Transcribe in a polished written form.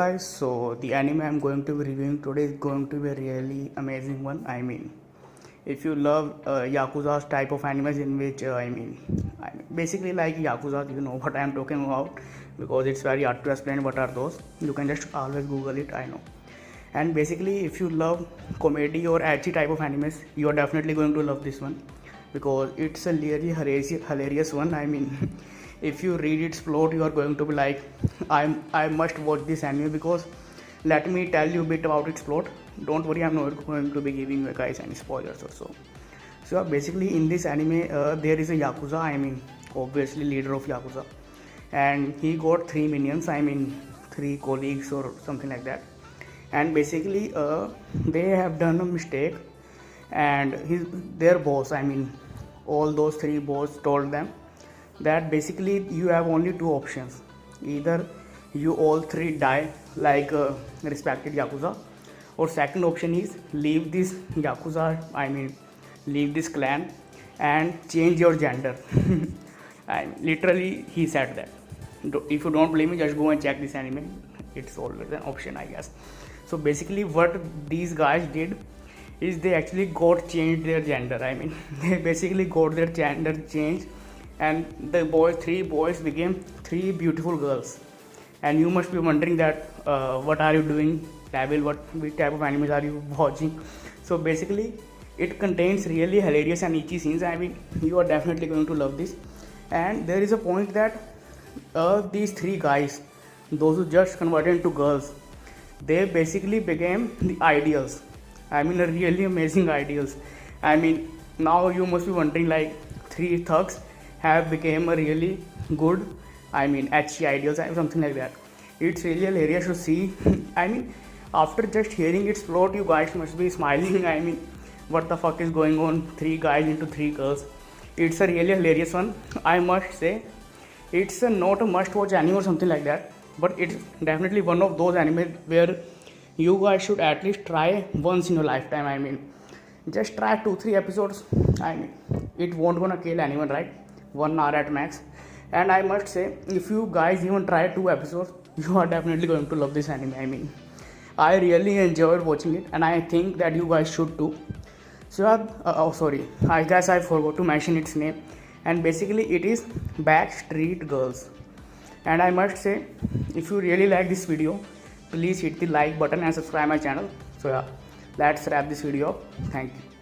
guys, so the anime I'm going to be reviewing today is going to be a really amazing one. If you love Yakuza's type of animes in which basically like Yakuza, you know what I am talking about because it's very hard to explain what are those. You can just always Google it, I know. And basically, if you love comedy or edgy type of animes, you are definitely going to love this one because it's a really hilarious one. If you read its plot, you are going to be like, I must watch this anime because let me tell you a bit about its plot. Don't worry, I'm not going to be giving you guys any spoilers or so. So basically, in this anime, there is a Yakuza. Obviously leader of Yakuza, and he got 3 minions. 3 colleagues or something like that. And basically, they have done a mistake, and their boss, all those 3 boss told them that basically you have only 2 options. Either you all 3 die like respected Yakuza, or second option is leave this Yakuza, leave this clan and change your gender. Literally he said that. If you don't believe me, just go and check this anime. It's always an option, I guess. So basically what these guys did is they actually got changed their gender. They basically got their gender changed, and the 3 boys became 3 beautiful girls. And you must be wondering that what are you doing, Tabel? Which type of animes are you watching? So basically it contains really hilarious and itchy scenes. You are definitely going to love this. And there is a point that these 3 guys, those who just converted into girls, they basically became the ideals. A really amazing ideals. Now you must be wondering like 3 thugs have become a really good, HC ideals or something like that. It's really hilarious to see. After just hearing its plot, you guys must be smiling. What the fuck is going on? 3 guys into 3 girls. It's a really hilarious one, I must say. It's not a must-watch anime or something like that, but it's definitely one of those animes where you guys should at least try once in your lifetime. Just try 2-3 episodes. It won't gonna kill anyone, right? 1 hour at max. And I must say, if you guys even try 2 episodes, you are definitely going to love this anime. I really enjoyed watching it, and I think that you guys should too. So I guess I forgot to mention its name. And basically it is Backstreet Girls. And I must say, if you really like this video, please hit the like button and subscribe my channel. So let's wrap this video up. Thank you.